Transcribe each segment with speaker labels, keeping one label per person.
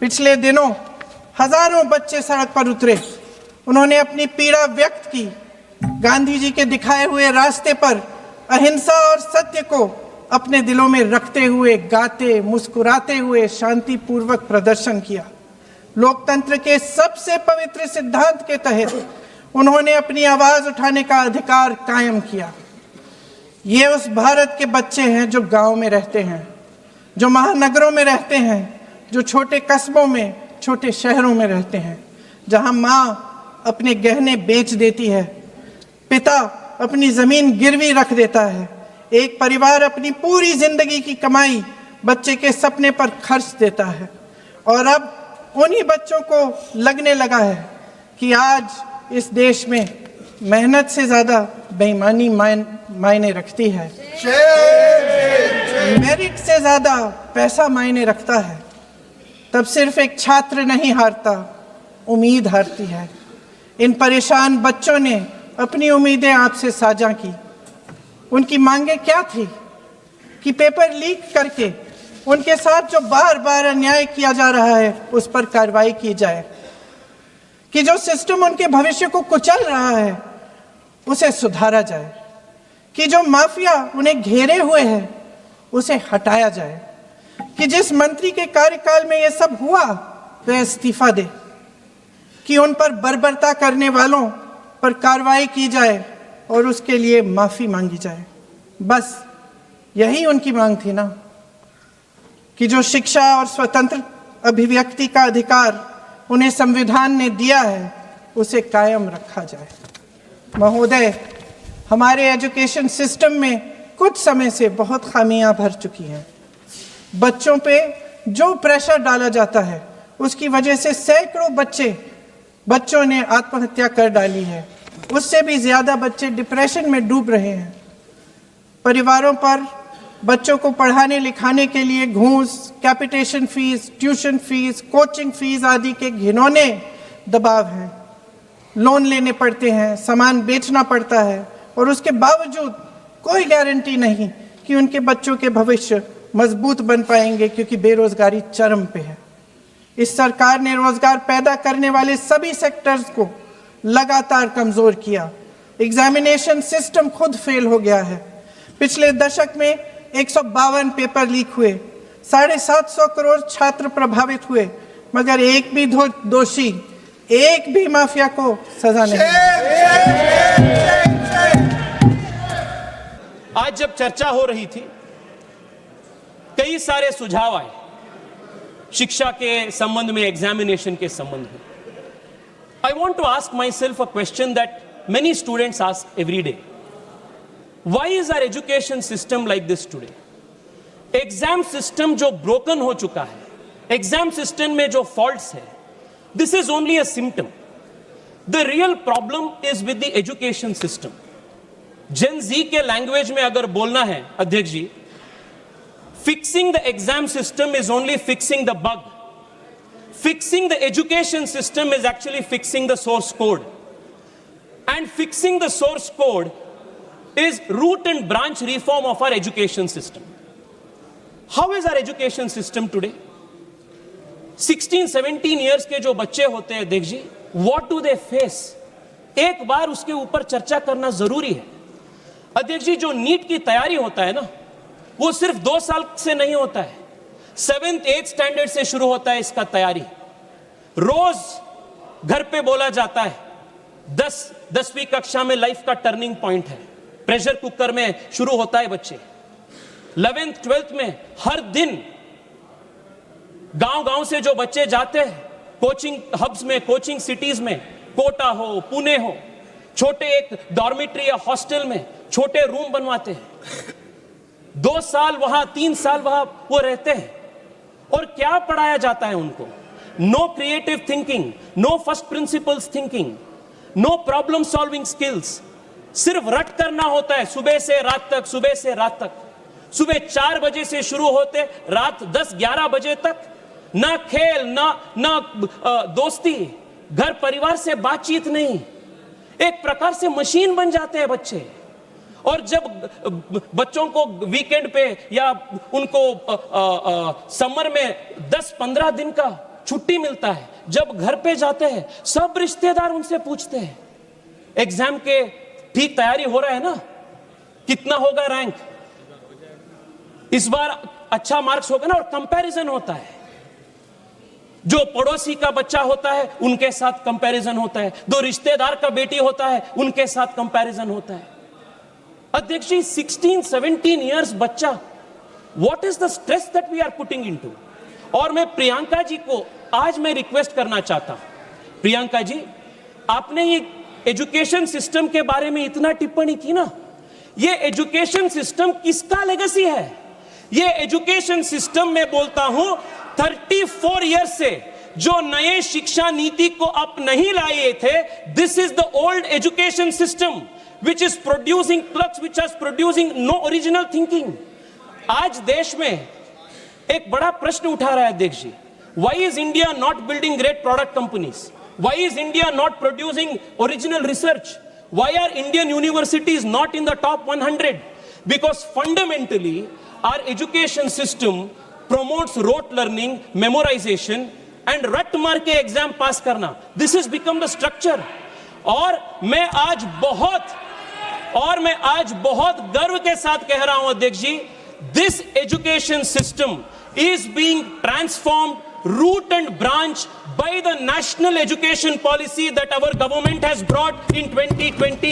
Speaker 1: पिछले दिनों हजारों बच्चे सड़क पर उतरे। उन्होंने अपनी पीड़ा व्यक्त की। गांधी जी के दिखाए हुए रास्ते पर अहिंसा और सत्य को अपने दिलों में रखते हुए गाते मुस्कुराते हुए शांतिपूर्वक प्रदर्शन किया। लोकतंत्र के सबसे पवित्र सिद्धांत के तहत उन्होंने अपनी आवाज उठाने का अधिकार कायम किया। ये उस भारत के बच्चे हैं जो गांव में रहते हैं, जो महानगरों में रहते हैं, जो छोटे कस्बों में, छोटे शहरों में रहते हैं, जहां माँ अपने गहने बेच देती है, पिता अपनी जमीन गिरवी रख देता है, एक परिवार अपनी पूरी जिंदगी की कमाई बच्चे के सपने पर खर्च देता है। और अब उन्हीं बच्चों को लगने लगा है कि आज इस देश में मेहनत से ज्यादा बेईमानी मायने रखती है, मेरिट से ज्यादा पैसा मायने रखता है। तब सिर्फ एक छात्र नहीं हारता, उम्मीद हारती है। इन परेशान बच्चों ने अपनी उम्मीदें आपसे साझा की। उनकी मांगे क्या थी? कि पेपर लीक करके उनके साथ जो बार बार अन्याय किया जा रहा है उस पर कार्रवाई की जाए, कि जो सिस्टम उनके भविष्य को कुचल रहा है उसे सुधारा जाए, कि जो माफिया उन्हें घेरे हुए है उसे हटाया जाए, कि जिस मंत्री के कार्यकाल में यह सब हुआ वह इस्तीफा दे, कि उन पर बर्बरता करने वालों पर कार्रवाई की जाए और उसके लिए माफी मांगी जाए। बस यही उनकी मांग थी ना, कि जो शिक्षा और स्वतंत्र अभिव्यक्ति का अधिकार उन्हें संविधान ने दिया है उसे कायम रखा जाए। महोदय, हमारे एजुकेशन सिस्टम में कुछ समय से बहुत खामियां भर चुकी हैं। बच्चों पे जो प्रेशर डाला जाता है उसकी वजह से सैकड़ों बच्चों ने आत्महत्या कर डाली है। उससे भी ज्यादा बच्चे डिप्रेशन में डूब रहे हैं। परिवारों पर बच्चों को पढ़ाने लिखाने के लिए घूस, capitation fees, tuition fees, coaching fees आदि के घिनौने दबाव हैं। लोन लेने पड़ते हैं, सामान बेचना पड़ता है और उसके बावजूद कोई गारंटी नहीं कि उनके बच्चों के भविष्य मजबूत बन पाएंगे, क्योंकि बेरोजगारी चरम पे है। इस सरकार ने रोजगार पैदा करने वाले सभी सेक्टर्स को लगातार कमजोर किया। एग्जामिनेशन सिस्टम खुद फेल हो गया है। पिछले दशक में 152 पेपर लीक हुए, 750 करोड़ छात्र प्रभावित हुए, मगर एक भी दोषी, एक भी माफिया को सजा नहीं।
Speaker 2: आज जब चर्चा हो रही थी, कई सारे सुझाव आए शिक्षा के संबंध में, एग्जामिनेशन के संबंध में। I want to ask myself a question that many students ask every day. Why is our education system like this today? Exam system जो ब्रोकन हो चुका है, एग्जाम सिस्टम में जो फॉल्ट्स है, this is only a symptom. The real problem is with the education system. Gen Z के language में अगर बोलना है अध्यक्ष ji, fixing the exam system is only fixing the bug. Fixing the education system is actually fixing the source code. And fixing the source code is root and branch reform of our education system. How is our education system today? 16-17 years के जो बच्चे होते हैं देख जी, what do they face? एक बार उसके ऊपर चर्चा करना जरूरी है। अध्यक्ष जी, जो नीट की तैयारी होता है ना, वो सिर्फ 2 साल से नहीं होता है, 7th 8th स्टैंडर्ड से शुरू होता है इसका तैयारी। रोज घर पे बोला जाता है 10वीं कक्षा में लाइफ का टर्निंग पॉइंट है, प्रेशर कुकर में शुरू होता है बच्चे। 11th 12th में हर दिन गांव से जो बच्चे जाते हैं कोचिंग हब्स में, कोचिंग सिटीज में, कोटा हो, पुणे हो, छोटे एक डॉर्मिटरी या हॉस्टल में छोटे रूम बनवाते हैं। 2 साल वहां, 3 साल वहां वो रहते हैं। और क्या पढ़ाया जाता है उनको? No creative thinking, no first principles thinking, no problem solving skills. सिर्फ रट करना होता है सुबह से रात तक, सुबह से रात तक। सुबह 4 बजे से शुरू होते रात 10-11 बजे तक, ना खेल ना दोस्ती, घर परिवार से बातचीत नहीं। एक प्रकार से मशीन बन जाते हैं बच्चे। और जब बच्चों को वीकेंड पे या उनको समर में 10-15 दिन का छुट्टी मिलता है, जब घर पे जाते हैं सब रिश्तेदार उनसे पूछते हैं एग्जाम के ठीक तैयारी हो रहा है ना, कितना होगा रैंक, इस बार अच्छा मार्क्स होगा ना, और कंपैरिजन होता है। जो पड़ोसी का बच्चा होता है उनके साथ कंपैरिजन होता है, दो रिश्तेदार का बेटी होता है उनके साथ कंपैरिजन होता है। अध्यक्ष जी 16-17 इयर्स बच्चा, what is the stress that we are putting into. और मैं प्रियंका जी को आज मैं रिक्वेस्ट करना चाहता हूं, प्रियंका जी आपने ये एजुकेशन सिस्टम के बारे में इतना टिप्पणी की ना, ये एजुकेशन सिस्टम किसका लेगेसी है? ये एजुकेशन सिस्टम में बोलता हूं 34 ईयर्स से जो नए शिक्षा नीति को आप नहीं लाए थे, this is the old education system which is producing clerks, which is producing no original thinking. आज देश में एक बड़ा प्रश्न उठा रहा है अध्यक्ष जी, why is India not building great product companies? Why is India not producing original research? Why are Indian universities not in the top 100? Because fundamentally our education system promotes rote learning, memorization and रट मार के exam पास करना. This has become the structure. और मैं आज बहुत गर्व के साथ कह रहा हूं अध्यक्ष जी, this education system is being transformed root and branch by the national education policy that our government has brought in 2020.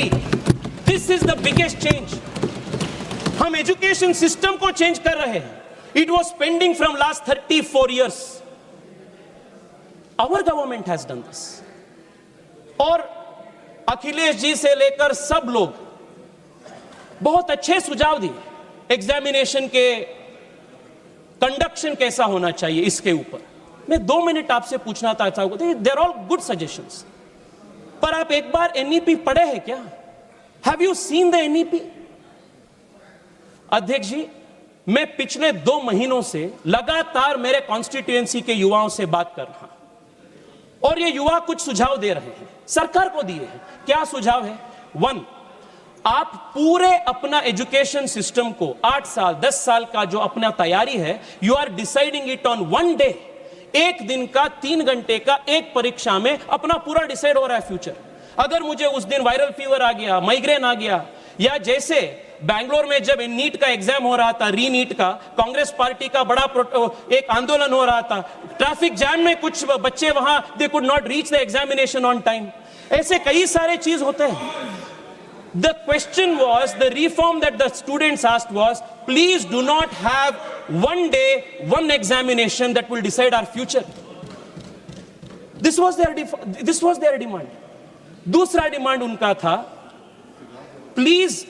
Speaker 2: This is the biggest change. हम एजुकेशन सिस्टम को चेंज कर रहे हैं. It was pending from last 34 years. Our government has done this. और अखिलेश जी से लेकर सब लोग बहुत अच्छे सुझाव दिए, एग्जामिनेशन के कंडक्शन कैसा होना चाहिए इसके ऊपर. मैं 2 मिनट आपसे पूछना चाहता हूं, देयर ऑल गुड सजेशंस, पर आप एक बार एनईपी पढ़े हैं क्या? Have you seen the NEP? अध्यक्ष जी मैं पिछले 2 महीनों से लगातार मेरे कॉन्स्टिट्यूएंसी के युवाओं से बात कर रहा हूं और ये युवा कुछ सुझाव दे रहे हैं, सरकार को दिए हैं. क्या सुझाव है? 1, आप पूरे अपना एजुकेशन सिस्टम को 8 साल 10 साल का जो अपना तैयारी है, you are deciding it on 1 day. एक दिन का 3 घंटे का एक परीक्षा में अपना पूरा डिसाइड हो रहा है फ्यूचर. अगर मुझे उस दिन वायरल फीवर आ गया, माइग्रेन आ गया, या जैसे बैंगलोर में जब नीट का एग्जाम हो रहा था, री नीट का, कांग्रेस पार्टी का बड़ा एक आंदोलन हो रहा था, ट्रैफिक जैम में कुछ बच्चे वहां they could not reach the examination on time. ऐसे कई सारे चीज होते हैं. The question was, the reform that the students asked was, please do not have 1 day, 1 examination that will decide our future. This was their demand. दूसरा demand उनका था, please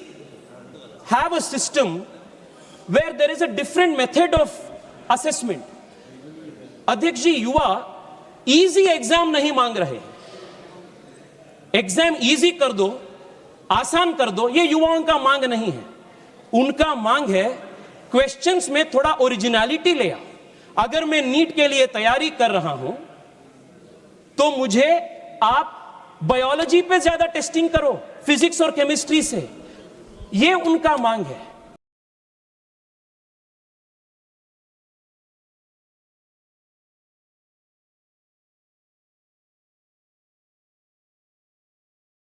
Speaker 2: have a system where there is a different method of assessment. अध्यक्ष जी युवा easy exam नहीं मांग रहे. Exam easy कर दो, आसान कर दो, ये युवाओं का मांग नहीं है. उनका मांग है क्वेश्चंस में थोड़ा ओरिजिनलिटी ले आओ. अगर मैं नीट के लिए तैयारी कर रहा हूं तो मुझे आप बायोलॉजी पे ज्यादा टेस्टिंग करो, फिजिक्स और केमिस्ट्री से. ये उनका मांग है.